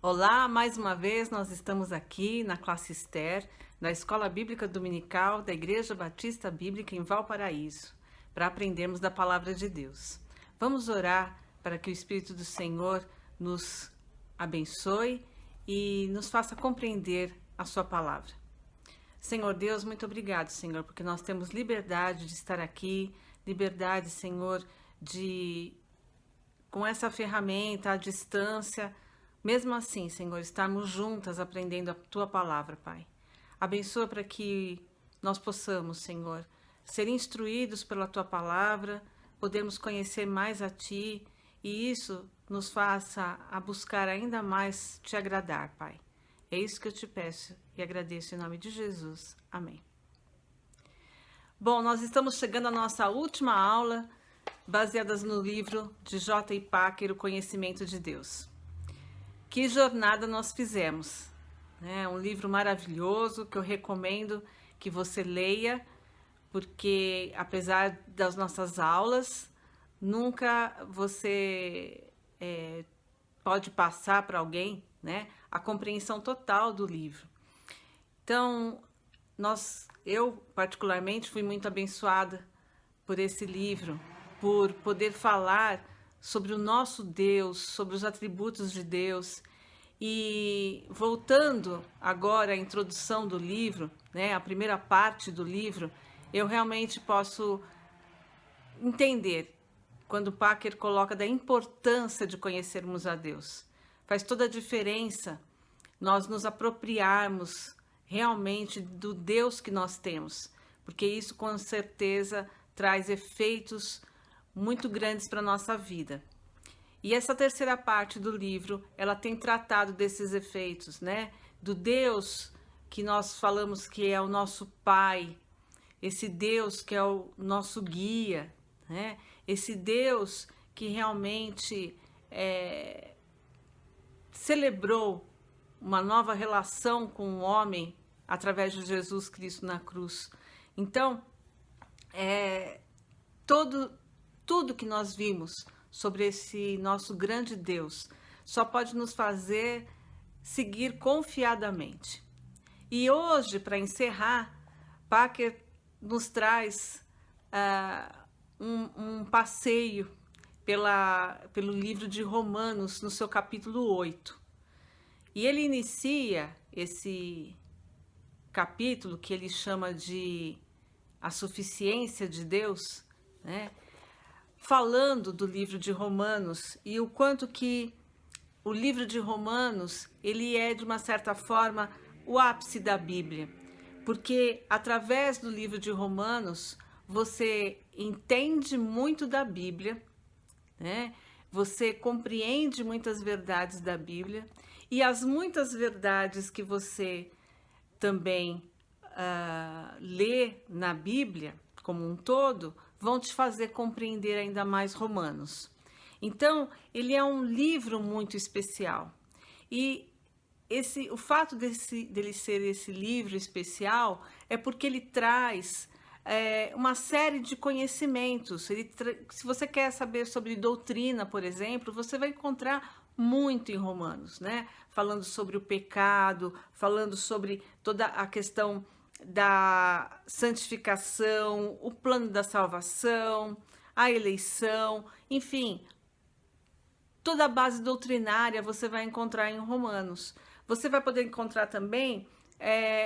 Olá, mais uma vez nós estamos aqui na classe Esther, na Escola Bíblica Dominical da Igreja Batista Bíblica em Valparaíso, para aprendermos da Palavra de Deus. Vamos orar para que o Espírito do Senhor nos abençoe e nos faça compreender a sua palavra. Senhor Deus, muito obrigado, Senhor, porque nós temos liberdade de estar aqui, liberdade, Senhor, com essa ferramenta à distância, mesmo assim, Senhor, estarmos juntas aprendendo a Tua palavra, Pai. Abençoa para que nós possamos, Senhor, ser instruídos pela Tua palavra, podermos conhecer mais a Ti e isso nos faça a buscar ainda mais Te agradar, Pai. É isso que eu Te peço e agradeço em nome de Jesus. Amém. Bom, nós estamos chegando à nossa última aula, baseadas no livro de J. Packer, O Conhecimento de Deus. Que jornada nós fizemos, né? Um livro maravilhoso que eu recomendo que você leia, porque apesar das nossas aulas, nunca você pode passar para alguém, né, a compreensão total do livro. Então, eu particularmente fui muito abençoada por esse livro, por poder falar sobre o nosso Deus, sobre os atributos de Deus. E voltando agora à introdução do livro, né, a primeira parte do livro, eu realmente posso entender quando Packer coloca da importância de conhecermos a Deus. Faz toda a diferença nós nos apropriarmos realmente do Deus que nós temos, porque isso com certeza traz efeitos muito grandes para a nossa vida. E essa terceira parte do livro, ela tem tratado desses efeitos, né? Do Deus que nós falamos que é o nosso Pai, esse Deus que é o nosso guia, né? Esse Deus que realmente celebrou uma nova relação com o homem através de Jesus Cristo na cruz. Então, tudo que nós vimos sobre esse nosso grande Deus só pode nos fazer seguir confiadamente. E hoje, para encerrar, Packer nos traz um passeio pelo livro de Romanos, no seu capítulo 8. E ele inicia esse capítulo, que ele chama de a suficiência de Deus, né? Falando do livro de Romanos e o quanto que o livro de Romanos, ele é de uma certa forma o ápice da Bíblia, porque através do livro de Romanos você entende muito da Bíblia, né? Você compreende muitas verdades da Bíblia e as muitas verdades que você também lê na Bíblia como um todo vão te fazer compreender ainda mais Romanos. Então, ele é um livro muito especial. E o fato dele ser esse livro especial é porque ele traz uma série de conhecimentos. Se você quer saber sobre doutrina, por exemplo, você vai encontrar muito em Romanos, né? Falando sobre o pecado, falando sobre toda a questão da santificação, o plano da salvação, a eleição, enfim, toda a base doutrinária você vai encontrar em Romanos. Você vai poder encontrar também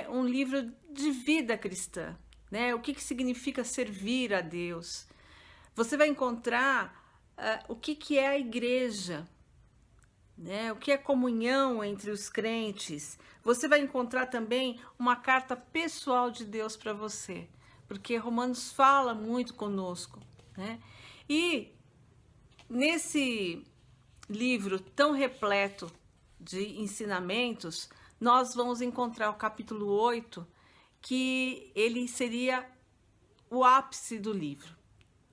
um livro de vida cristã, né? O que significa servir a Deus. Você vai encontrar o que é a igreja, né? O que é comunhão entre os crentes. Você vai encontrar também uma carta pessoal de Deus para você, porque Romanos fala muito conosco, né? E nesse livro tão repleto de ensinamentos, nós vamos encontrar o capítulo 8, que ele seria o ápice do livro,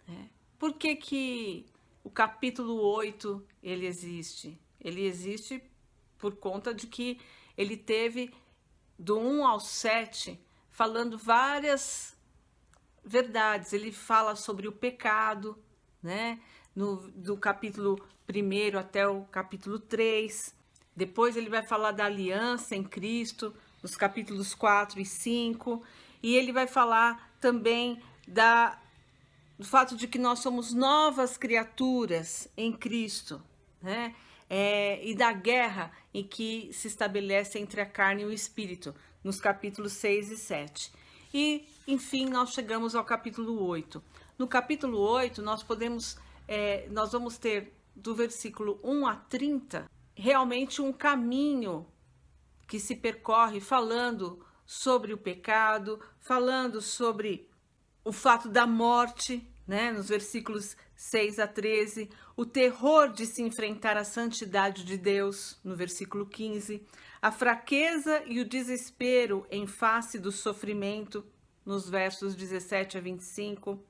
né? Por que o capítulo 8 ele existe? Ele existe por conta de que ele teve do 1 ao 7 falando várias verdades. Ele fala sobre o pecado, né? Do capítulo 1 até o capítulo 3. Depois ele vai falar da aliança em Cristo, nos capítulos 4 e 5. E ele vai falar também do fato de que nós somos novas criaturas em Cristo, né? E da guerra em que se estabelece entre a carne e o espírito, nos capítulos 6 e 7. E, enfim, nós chegamos ao capítulo 8. No capítulo 8, nós vamos ter, do versículo 1 a 30, realmente um caminho que se percorre falando sobre o pecado, falando sobre o fato da morte, né, nos versículos 6 a 13, o terror de se enfrentar a santidade de Deus, no versículo 15, a fraqueza e o desespero em face do sofrimento, nos versos 17 a 25,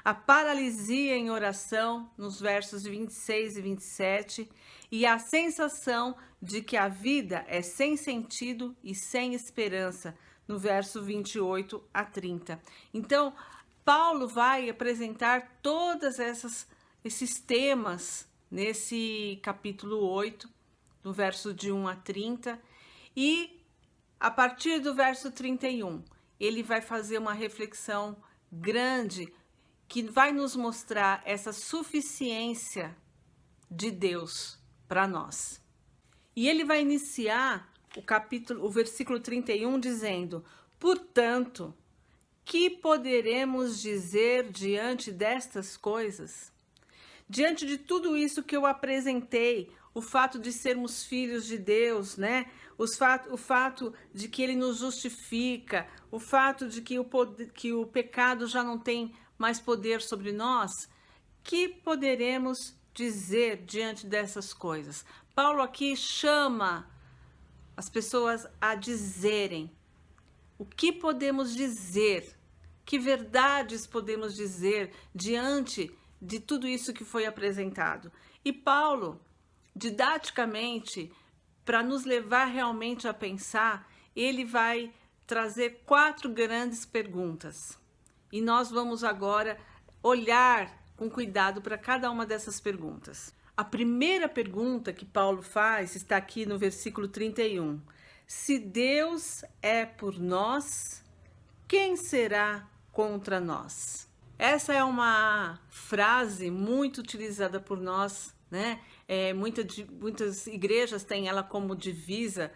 a paralisia em oração, nos versos 26 e 27, e a sensação de que a vida é sem sentido e sem esperança, no verso 28 a 30. Então, Paulo vai apresentar todos esses temas nesse capítulo 8, no verso de 1 a 30, e a partir do verso 31, ele vai fazer uma reflexão grande que vai nos mostrar essa suficiência de Deus para nós. E ele vai iniciar o versículo 31 dizendo: portanto, que poderemos dizer diante destas coisas? Diante de tudo isso que eu apresentei, o fato de sermos filhos de Deus, né? O fato de que Ele nos justifica, o fato de que o pecado já não tem mais poder sobre nós, que poderemos dizer diante dessas coisas? Paulo aqui chama as pessoas a dizerem. O que podemos dizer? Que verdades podemos dizer diante de tudo isso que foi apresentado? E Paulo, didaticamente, para nos levar realmente a pensar, ele vai trazer 4 grandes perguntas. E nós vamos agora olhar com cuidado para cada uma dessas perguntas. A primeira pergunta que Paulo faz está aqui no versículo 31. Se Deus é por nós, quem será contra nós? Essa é uma frase muito utilizada por nós, né? Muitas igrejas têm ela como divisa.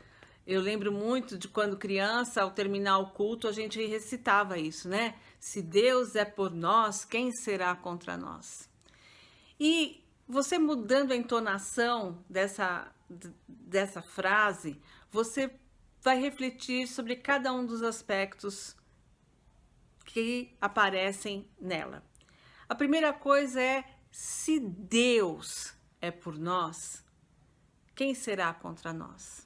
Eu lembro muito de quando criança, ao terminar o culto, a gente recitava isso, né? Se Deus é por nós, quem será contra nós? E você mudando a entonação dessa frase, você vai refletir sobre cada um dos aspectos que aparecem nela. A primeira coisa é: se Deus é por nós, quem será contra nós?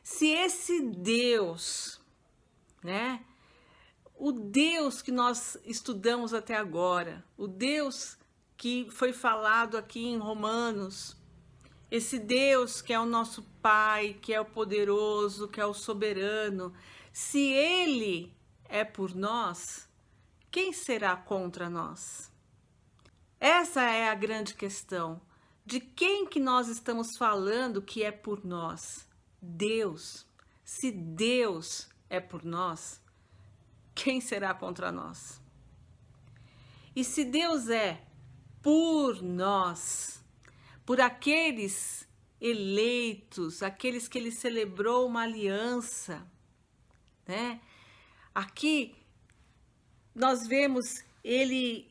Se esse Deus, né, o Deus que nós estudamos até agora, o Deus que foi falado aqui em Romanos, esse Deus que é o nosso Pai, que é o poderoso, que é o soberano, se Ele é por nós, quem será contra nós? Essa é a grande questão. De quem que nós estamos falando que é por nós? Deus. Se Deus é por nós, quem será contra nós? E se Deus é por nós, por aqueles eleitos, aqueles que Ele celebrou uma aliança, né? Aqui nós vemos Ele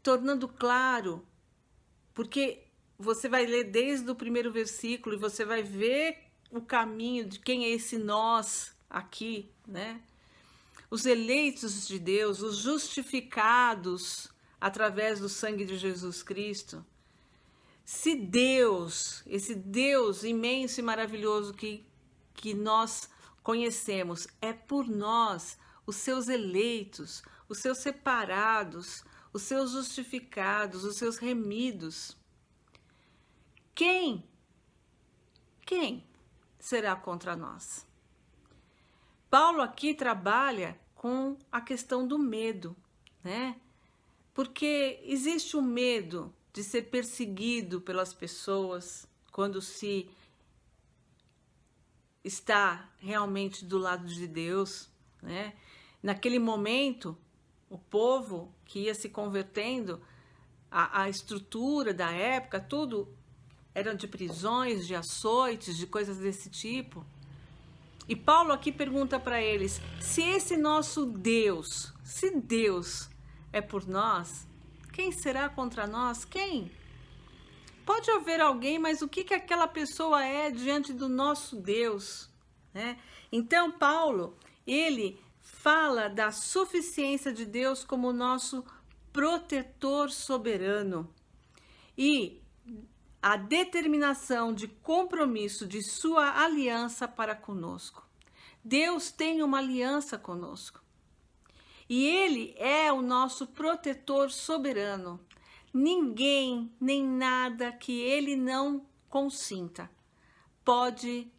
tornando claro, porque você vai ler desde o primeiro versículo e você vai ver o caminho de quem é esse nós aqui, né? Os eleitos de Deus, os justificados através do sangue de Jesus Cristo. Se Deus, esse Deus imenso e maravilhoso que nós conhecemos, é por nós, os seus eleitos, os seus separados, os seus justificados, os seus remidos, quem será contra nós? Paulo aqui trabalha com a questão do medo, né? Porque existe o medo de ser perseguido pelas pessoas quando se está realmente do lado de Deus, né? Naquele momento, o povo que ia se convertendo, a estrutura da época, tudo era de prisões, de açoites, de coisas desse tipo. E Paulo aqui pergunta para eles, se esse nosso Deus, se Deus é por nós, quem será contra nós? Quem? Pode haver alguém, mas o que aquela pessoa é diante do nosso Deus, né? Então, Paulo, ele fala da suficiência de Deus como nosso protetor soberano e a determinação de compromisso de sua aliança para conosco. Deus tem uma aliança conosco. E Ele é o nosso protetor soberano. Ninguém, nem nada que Ele não consinta pode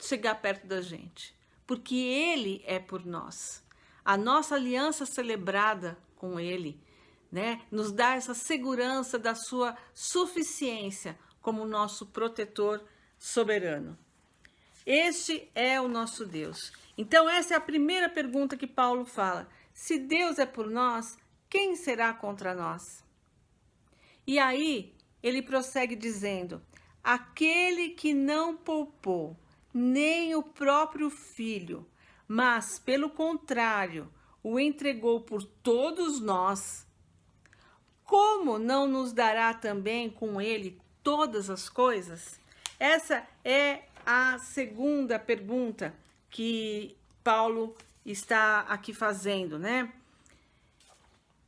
chegar perto da gente, porque Ele é por nós. A nossa aliança celebrada com Ele, né, nos dá essa segurança da sua suficiência como nosso protetor soberano. Este é o nosso Deus. Então, essa é a primeira pergunta que Paulo fala. Se Deus é por nós, quem será contra nós? E aí, ele prossegue dizendo, aquele que não poupou nem o próprio filho, mas, pelo contrário, o entregou por todos nós, como não nos dará também com ele todas as coisas? Essa é a segunda pergunta que Paulo está aqui fazendo, né?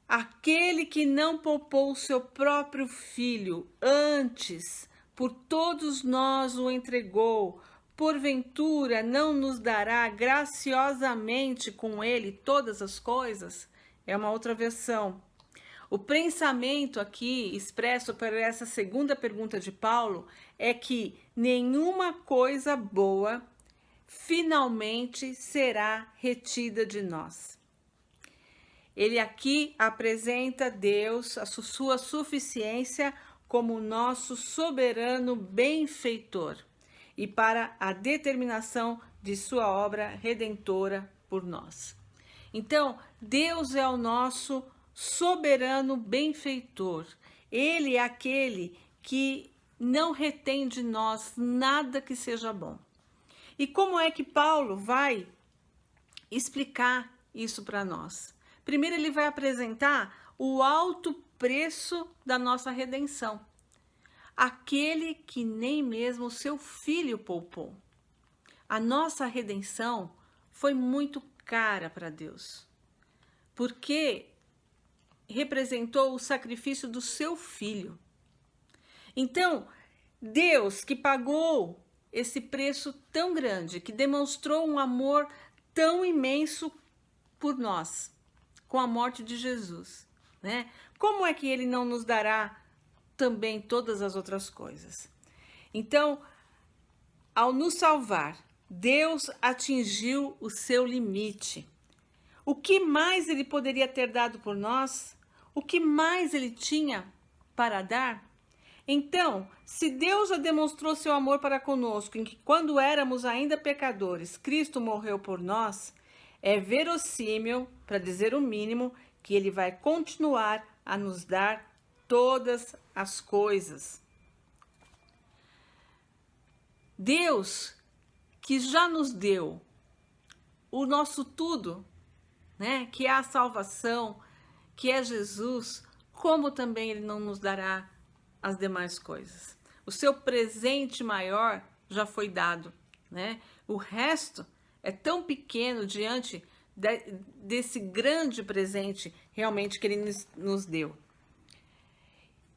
Aquele que não poupou o seu próprio filho, antes por todos nós o entregou, porventura não nos dará graciosamente com ele todas as coisas? É uma outra versão. O pensamento aqui expresso por essa segunda pergunta de Paulo é que nenhuma coisa boa finalmente será retida de nós. Ele aqui apresenta Deus, a sua suficiência, como nosso soberano benfeitor e para a determinação de sua obra redentora por nós. Então, Deus é o nosso soberano benfeitor. Ele é aquele que não retém de nós nada que seja bom. E como é que Paulo vai explicar isso para nós? Primeiro, ele vai apresentar o alto preço da nossa redenção. Aquele que nem mesmo o seu filho poupou. A nossa redenção foi muito cara para Deus, porque representou o sacrifício do seu filho. Então, Deus que pagou esse preço tão grande, que demonstrou um amor tão imenso por nós, com a morte de Jesus, né? Como é que ele não nos dará também todas as outras coisas? Então, ao nos salvar, Deus atingiu o seu limite. O que mais ele poderia ter dado por nós? O que mais ele tinha para dar? Então, se Deus já demonstrou seu amor para conosco, em que quando éramos ainda pecadores, Cristo morreu por nós, é verossímil, para dizer o mínimo, que ele vai continuar a nos dar todas as coisas. Deus, que já nos deu o nosso tudo, né, que é a salvação, que é Jesus, como também ele não nos dará as demais coisas? O seu presente maior já foi dado, né? O resto é tão pequeno diante desse grande presente realmente que ele nos deu.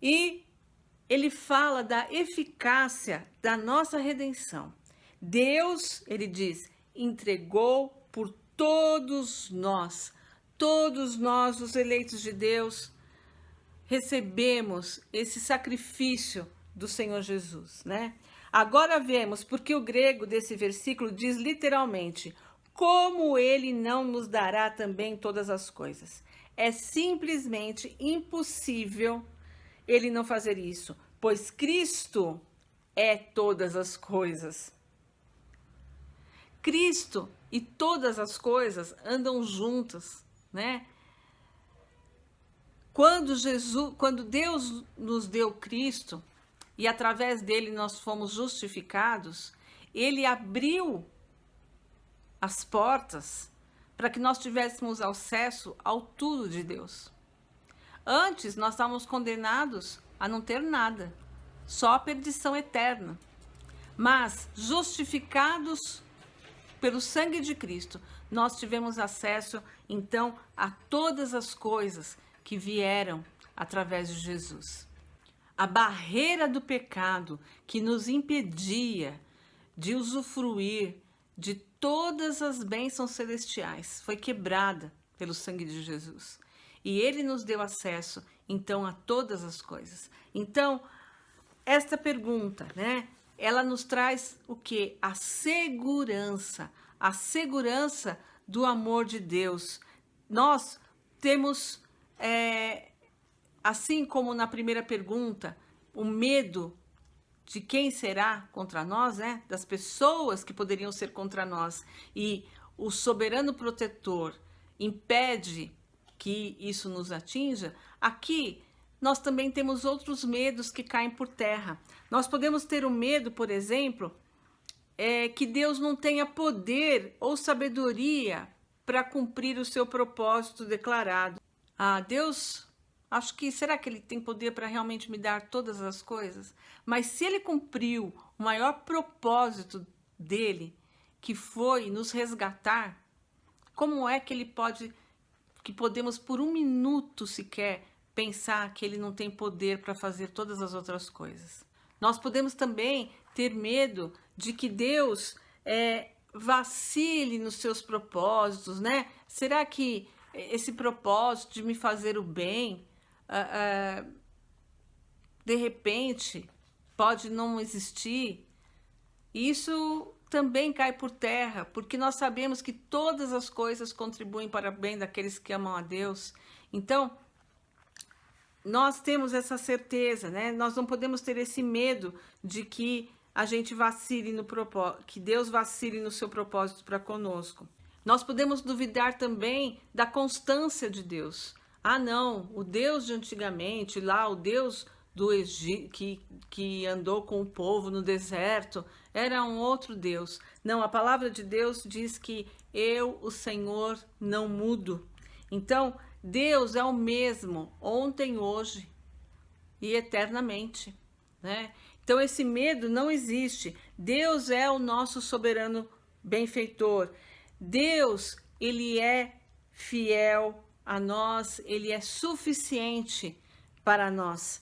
E ele fala da eficácia da nossa redenção. Deus, ele diz, entregou por todos nós, os eleitos de Deus, recebemos esse sacrifício do Senhor Jesus, né? Agora vemos porque o grego desse versículo diz literalmente, como ele não nos dará também todas as coisas. É simplesmente impossível ele não fazer isso, pois Cristo é todas as coisas. Cristo e todas as coisas andam juntas, né? Quando Deus nos deu Cristo e através dele nós fomos justificados, ele abriu as portas para que nós tivéssemos acesso ao tudo de Deus. Antes nós estávamos condenados a não ter nada, só a perdição eterna. Mas justificados pelo sangue de Cristo, nós tivemos acesso então a todas as coisas que vieram através de Jesus. A barreira do pecado que nos impedia de usufruir de todas as bênçãos celestiais foi quebrada pelo sangue de Jesus. E ele nos deu acesso, então, a todas as coisas. Então, esta pergunta, né? Ela nos traz o quê? A segurança do amor de Deus. Nós temos, assim como na primeira pergunta, o medo de quem será contra nós, né? Das pessoas que poderiam ser contra nós. E o soberano protetor impede que isso nos atinja. Aqui nós também temos outros medos que caem por terra. Nós podemos ter o medo, por exemplo, que Deus não tenha poder ou sabedoria para cumprir o seu propósito declarado. Deus, acho que, será que ele tem poder para realmente me dar todas as coisas? Mas se ele cumpriu o maior propósito dele, que foi nos resgatar, como é que ele pode, que podemos por um minuto sequer pensar que ele não tem poder para fazer todas as outras coisas? Nós podemos também ter medo de que Deus vacile nos seus propósitos, né? Será que esse propósito de me fazer o bem, de repente, pode não existir? Isso também cai por terra, porque nós sabemos que todas as coisas contribuem para o bem daqueles que amam a Deus. Então, nós temos essa certeza, né? Nós não podemos ter esse medo de que a gente vacile no propósito, que Deus vacile no seu propósito para conosco. Nós podemos duvidar também da constância de Deus. Não, o Deus de antigamente, lá o Deus do Egito, que andou com o povo no deserto, era um outro Deus. Não, a palavra de Deus diz que eu, o Senhor, não mudo. Então, Deus é o mesmo ontem, hoje e eternamente, né? Então esse medo não existe. Deus é o nosso soberano benfeitor. Deus, ele é fiel a nós, ele é suficiente para nós.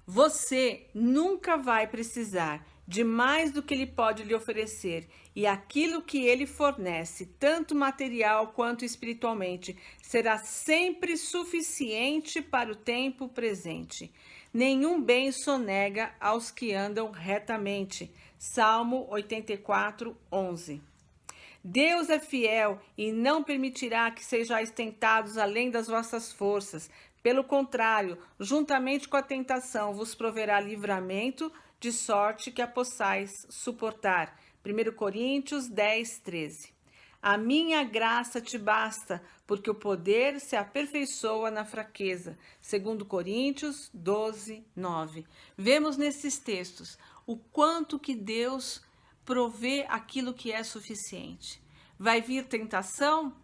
Você nunca vai precisar de mais do que ele pode lhe oferecer, e aquilo que ele fornece, tanto material quanto espiritualmente, será sempre suficiente para o tempo presente. Nenhum bem sonega aos que andam retamente. Salmo 84, 11. Deus é fiel e não permitirá que sejais tentados além das vossas forças. Pelo contrário, juntamente com a tentação, vos proverá livramento, de sorte que a possais suportar. 1 Coríntios 10, 13. A minha graça te basta, porque o poder se aperfeiçoa na fraqueza. 2 Coríntios 12, 9. Vemos nesses textos o quanto que Deus provê aquilo que é suficiente. Vai vir tentação?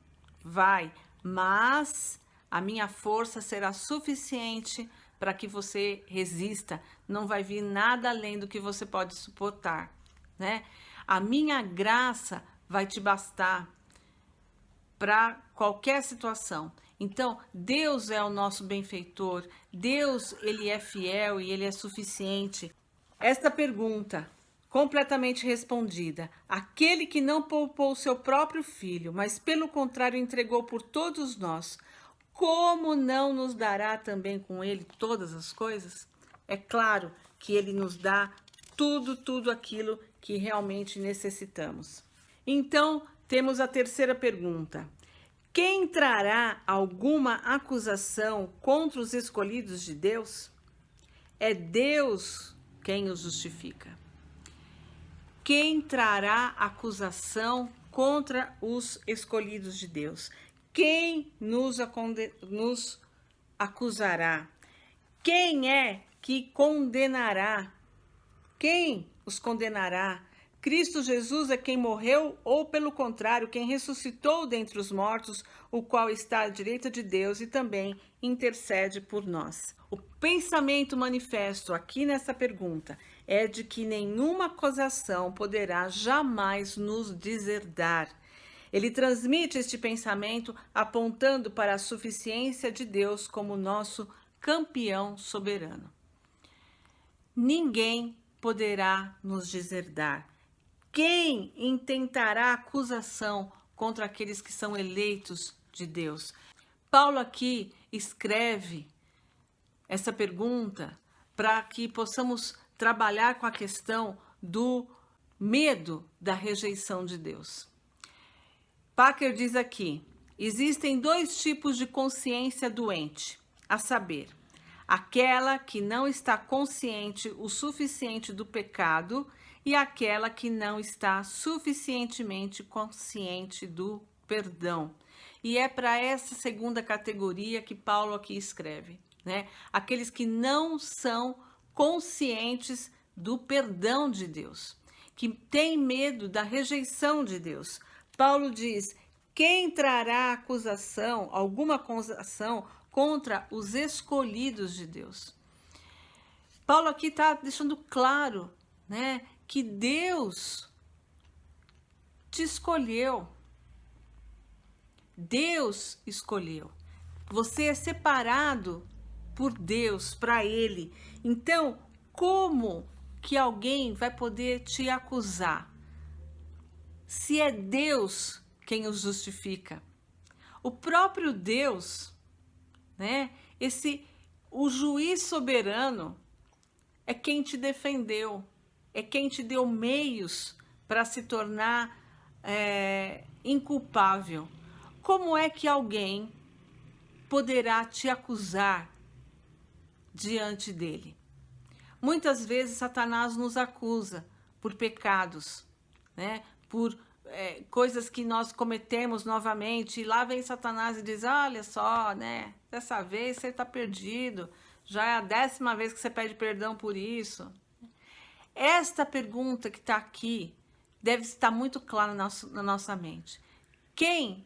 Vai, mas a minha força será suficiente para que você resista. Não vai vir nada além do que você pode suportar, né? A minha graça vai te bastar para qualquer situação. Então, Deus é o nosso benfeitor. Deus, ele é fiel e ele é suficiente. Esta pergunta, completamente respondida: aquele que não poupou seu próprio filho, mas pelo contrário entregou por todos nós, como não nos dará também com ele todas as coisas? É claro que ele nos dá tudo aquilo que realmente necessitamos. Então, temos a terceira pergunta: quem trará alguma acusação contra os escolhidos de Deus? É Deus quem os justifica. Quem trará acusação contra os escolhidos de Deus? Quem nos acusará? Quem é que condenará? Quem os condenará? Cristo Jesus é quem morreu, ou pelo contrário, quem ressuscitou dentre os mortos, o qual está à direita de Deus e também intercede por nós. O pensamento manifesto aqui nessa pergunta é de que nenhuma acusação poderá jamais nos deserdar. Ele transmite este pensamento apontando para a suficiência de Deus como nosso campeão soberano. Ninguém poderá nos deserdar. Quem intentará acusação contra aqueles que são eleitos de Deus? Paulo aqui escreve essa pergunta para que possamos trabalhar com a questão do medo da rejeição de Deus. Packer diz aqui: existem dois tipos de consciência doente, a saber, aquela que não está consciente o suficiente do pecado e aquela que não está suficientemente consciente do perdão. E é para essa segunda categoria que Paulo aqui escreve, né? Aqueles que não são conscientes do perdão de Deus, que têm medo da rejeição de Deus. Paulo diz: quem trará acusação, alguma acusação contra os escolhidos de Deus? Paulo aqui está deixando claro, né, que Deus te escolheu. Deus escolheu. Você é separado por Deus, para Ele. Então, como que alguém vai poder te acusar? Se é Deus quem os justifica. O próprio Deus, né? O juiz soberano é quem te defendeu, é quem te deu meios para se tornar inculpável. Como é que alguém poderá te acusar diante dele? Muitas vezes Satanás nos acusa por pecados, né? Por coisas que nós cometemos novamente, e lá vem Satanás e diz: olha só, né? Dessa vez você está perdido, já é a 10ª vez que você pede perdão por isso. Esta pergunta que está aqui deve estar muito clara na nossa mente. Quem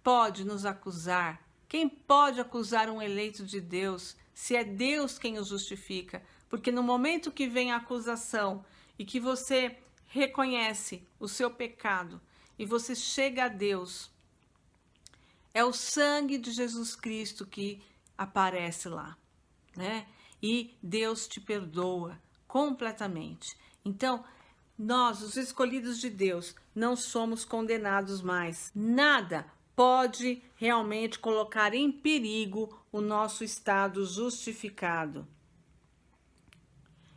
pode nos acusar? Quem pode acusar um eleito de Deus, se é Deus quem o justifica? Porque no momento que vem a acusação e que você reconhece o seu pecado e você chega a Deus, é o sangue de Jesus Cristo que aparece lá, né? E Deus te perdoa completamente. Então, nós, os escolhidos de Deus, não somos condenados mais. Nada pode realmente colocar em perigo o nosso estado justificado.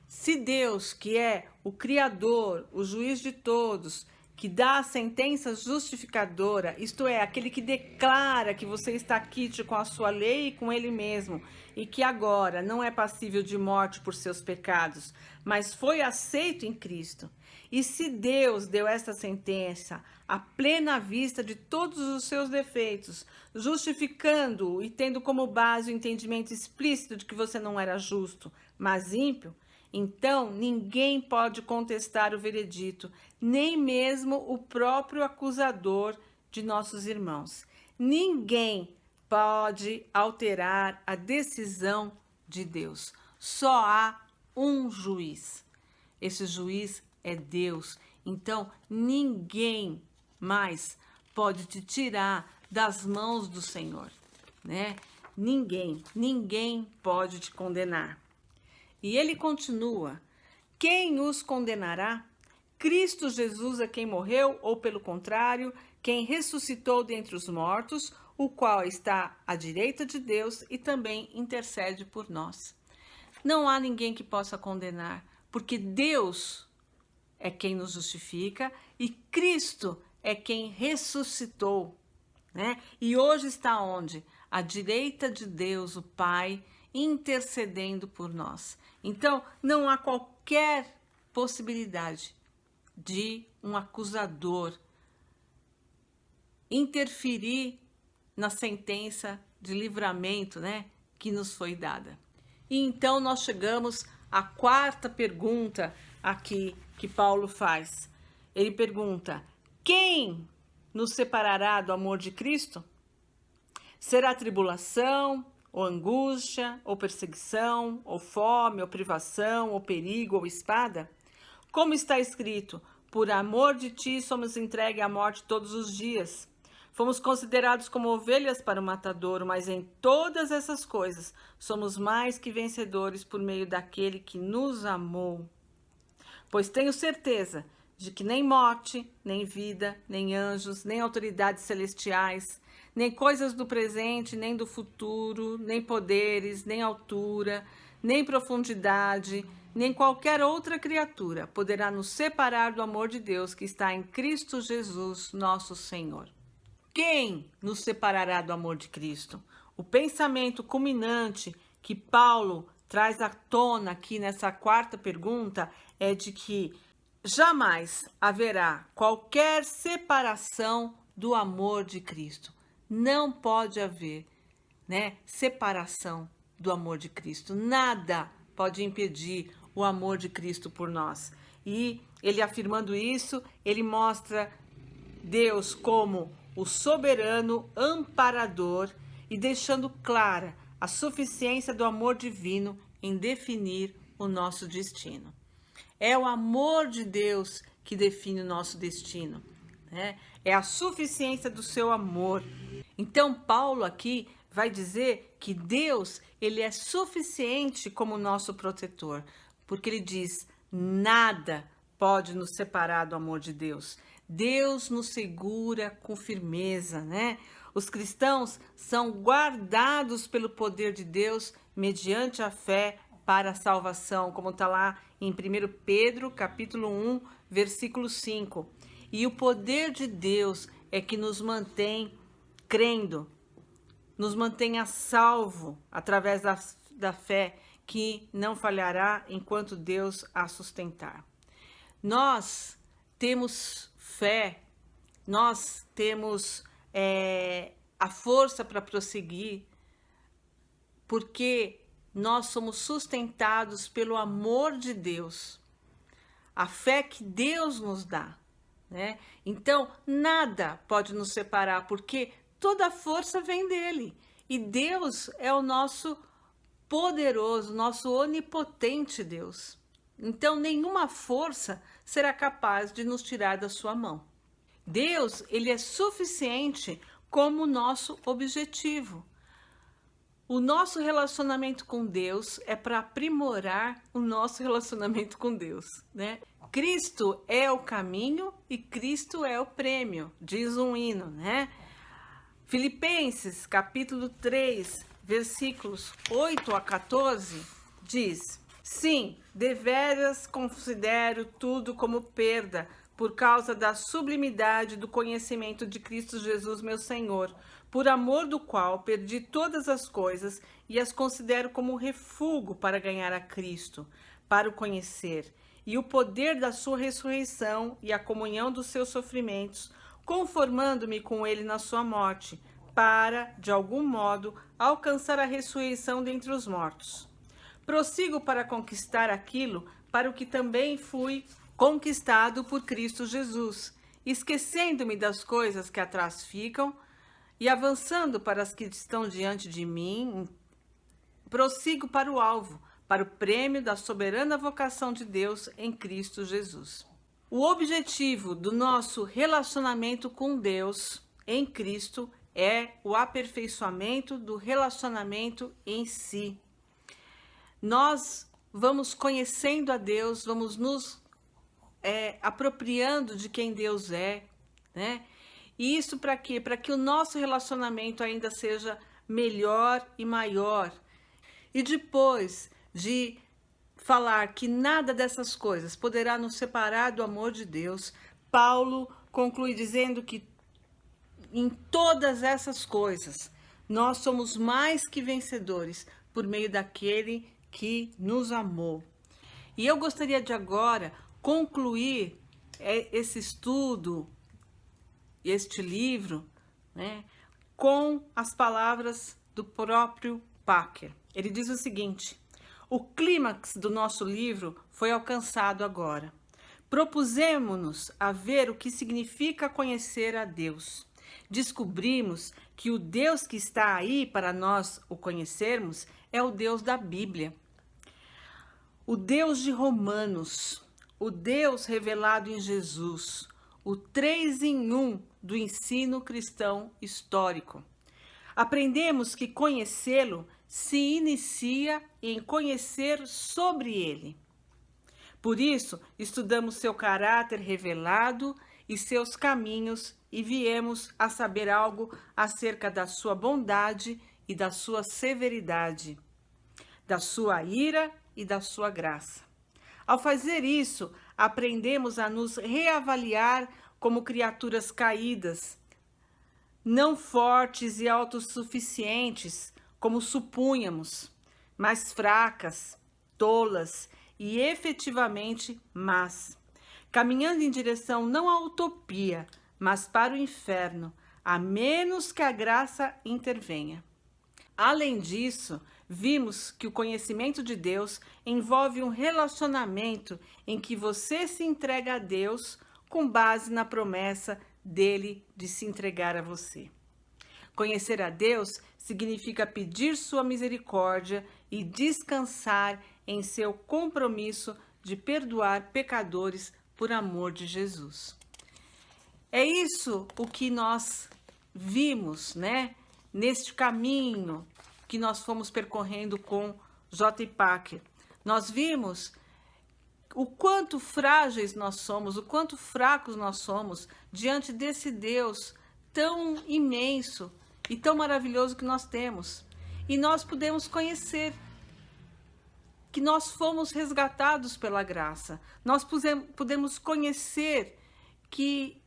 Se Deus, que é o Criador, o juiz de todos, que dá a sentença justificadora, isto é, aquele que declara que você está quite com a sua lei e com ele mesmo, e que agora não é passível de morte por seus pecados, mas foi aceito em Cristo. E se Deus deu esta sentença à plena vista de todos os seus defeitos, justificando-o e tendo como base o entendimento explícito de que você não era justo, mas ímpio, então ninguém pode contestar o veredito, nem mesmo o próprio acusador de nossos irmãos. Ninguém pode alterar a decisão de Deus. Só há um juiz. Esse juiz é Deus. Então, ninguém mais pode te tirar das mãos do Senhor, né? Ninguém pode te condenar. E ele continua: quem os condenará? Cristo Jesus é quem morreu, ou pelo contrário, quem ressuscitou dentre os mortos, o qual está à direita de Deus e também intercede por nós. Não há ninguém que possa condenar, porque Deus é quem nos justifica e Cristo é quem ressuscitou, né? E hoje está onde? À direita de Deus, o Pai, intercedendo por nós. Então, não há qualquer possibilidade de um acusador interferir na sentença de livramento, né, que nos foi dada. E então nós chegamos à quarta pergunta aqui que Paulo faz. Ele pergunta: quem nos separará do amor de Cristo? Será tribulação, ou angústia, ou perseguição, ou fome, ou privação, ou perigo, ou espada? Como está escrito: por amor de ti somos entregues à morte todos os dias. Fomos considerados como ovelhas para o matadouro, mas em todas essas coisas somos mais que vencedores por meio daquele que nos amou. Pois tenho certeza de que nem morte, nem vida, nem anjos, nem autoridades celestiais, nem coisas do presente, nem do futuro, nem poderes, nem altura, nem profundidade, nem qualquer outra criatura poderá nos separar do amor de Deus que está em Cristo Jesus, nosso Senhor. Quem nos separará do amor de Cristo? O pensamento culminante que Paulo traz à tona aqui nessa quarta pergunta é de que jamais haverá qualquer separação do amor de Cristo. Não pode haver, né, separação do amor de Cristo. Nada pode impedir o amor de Cristo por nós. E ele afirmando isso, ele mostra Deus como o soberano amparador e deixando clara a suficiência do amor divino em definir o nosso destino. É o amor de Deus que define o nosso destino, né? É a suficiência do seu amor. Então Paulo aqui vai dizer que Deus, ele é suficiente como nosso protetor, porque ele diz: nada pode nos separar do amor de Deus. Deus nos segura com firmeza, né? Os cristãos são guardados pelo poder de Deus mediante a fé para a salvação, como está lá em 1 Pedro, capítulo 1, versículo 5. E o poder de Deus é que nos mantém crendo, nos mantém a salvo através da fé que não falhará enquanto Deus a sustentar. Nós temos fé, nós temos a força para prosseguir, porque nós somos sustentados pelo amor de Deus, a fé que Deus nos dá, né? Então, nada pode nos separar, porque toda a força vem dele. E Deus é o nosso poderoso, nosso onipotente Deus. Então, nenhuma força será capaz de nos tirar da sua mão. Deus, ele é suficiente como nosso objetivo. O nosso relacionamento com Deus é para aprimorar o nosso relacionamento com Deus, né? Cristo é o caminho e Cristo é o prêmio, diz um hino, né? Filipenses, capítulo 3, versículos 8 a 14, diz: sim, deveras considero tudo como perda, por causa da sublimidade do conhecimento de Cristo Jesus, meu Senhor, por amor do qual perdi todas as coisas e as considero como refúgio para ganhar a Cristo, para o conhecer, e o poder da sua ressurreição e a comunhão dos seus sofrimentos, conformando-me com ele na sua morte, para, de algum modo, alcançar a ressurreição dentre os mortos. Prossigo para conquistar aquilo para o que também fui conquistado por Cristo Jesus, esquecendo-me das coisas que atrás ficam e avançando para as que estão diante de mim, prossigo para o alvo, para o prêmio da soberana vocação de Deus em Cristo Jesus. O objetivo do nosso relacionamento com Deus em Cristo é o aperfeiçoamento do relacionamento em si. Nós vamos conhecendo a Deus, vamos nos apropriando de quem Deus é, né? E isso para quê? Para que o nosso relacionamento ainda seja melhor e maior. E depois de falar que nada dessas coisas poderá nos separar do amor de Deus, Paulo conclui dizendo que em todas essas coisas nós somos mais que vencedores por meio daquele que nos amou. E eu gostaria de agora concluir esse estudo, este livro, né, com as palavras do próprio Packer. Ele diz o seguinte: o clímax do nosso livro foi alcançado agora. Propusemos-nos a ver o que significa conhecer a Deus. Descobrimos que o Deus que está aí para nós o conhecermos é o Deus da Bíblia. O Deus de Romanos, o Deus revelado em Jesus, o 3 em 1 do ensino cristão histórico. Aprendemos que conhecê-lo se inicia em conhecer sobre ele. Por isso, estudamos seu caráter revelado e seus caminhos e viemos a saber algo acerca da sua bondade e da sua severidade, da sua ira e da sua graça. Ao fazer isso, aprendemos a nos reavaliar como criaturas caídas, não fortes e autossuficientes, como supunhamos, mas fracas, tolas e efetivamente más, caminhando em direção não à utopia, mas para o inferno, a menos que a graça intervenha. Além disso, vimos que o conhecimento de Deus envolve um relacionamento em que você se entrega a Deus com base na promessa dele de se entregar a você. Conhecer a Deus significa pedir sua misericórdia e descansar em seu compromisso de perdoar pecadores por amor de Jesus. É isso o que nós vimos, né, neste caminho que nós fomos percorrendo com J. Packer. Nós vimos o quanto frágeis nós somos, o quanto fracos nós somos diante desse Deus tão imenso e tão maravilhoso que nós temos. E nós podemos conhecer que nós fomos resgatados pela graça. Nós podemos conhecer que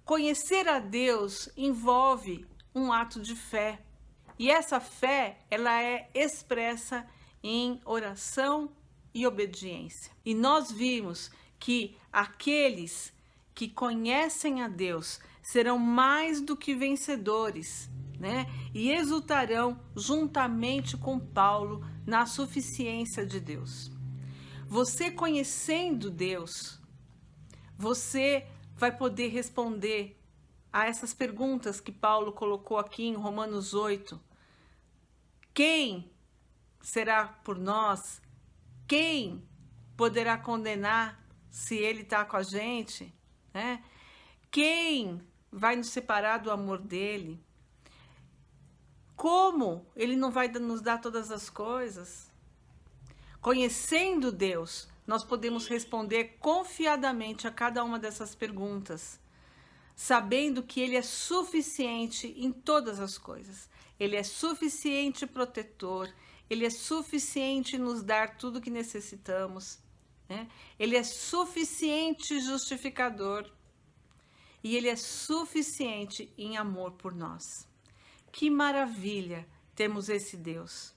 conhecer a Deus envolve um ato de fé. E essa fé, ela é expressa em oração e obediência. E nós vimos que aqueles que conhecem a Deus serão mais do que vencedores, né? E exultarão juntamente com Paulo na suficiência de Deus. Você conhecendo Deus, você vai poder responder a essas perguntas que Paulo colocou aqui em Romanos 8. Quem será por nós? Quem poderá condenar se ele está com a gente, né? Quem vai nos separar do amor dele? Como ele não vai nos dar todas as coisas? Conhecendo Deus, nós podemos responder confiadamente a cada uma dessas perguntas, sabendo que ele é suficiente em todas as coisas. Ele é suficiente protetor, ele é suficiente em nos dar tudo que necessitamos, né? Ele é suficiente justificador e ele é suficiente em amor por nós. Que maravilha termos esse Deus.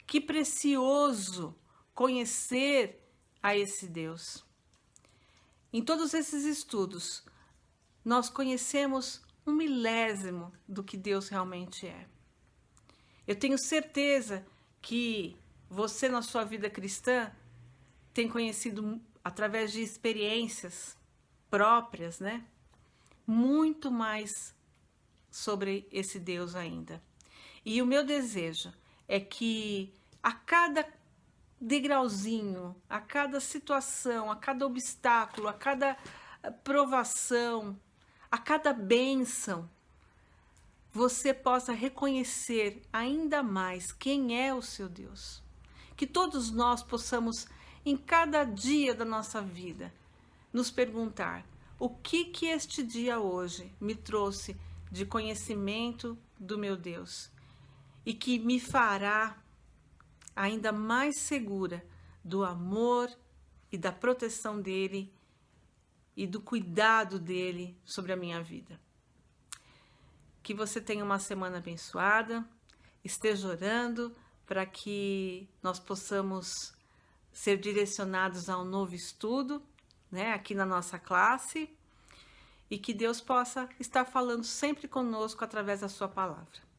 Que precioso conhecer a esse Deus. Em todos esses estudos, nós conhecemos 1/1000 do que Deus realmente é. Eu tenho certeza que você, na sua vida cristã, tem conhecido, através de experiências próprias, né, muito mais sobre esse Deus ainda. E o meu desejo é que a cada degrauzinho, a cada situação, a cada obstáculo, a cada provação, a cada bênção, você possa reconhecer ainda mais quem é o seu Deus. Que todos nós possamos, em cada dia da nossa vida, nos perguntar: o que este dia hoje me trouxe de conhecimento do meu Deus e que me fará ainda mais segura do amor e da proteção dele e do cuidado dele sobre a minha vida. Que você tenha uma semana abençoada, esteja orando para que nós possamos ser direcionados a um novo estudo, né, aqui na nossa classe. e que Deus possa estar falando sempre conosco através da sua palavra.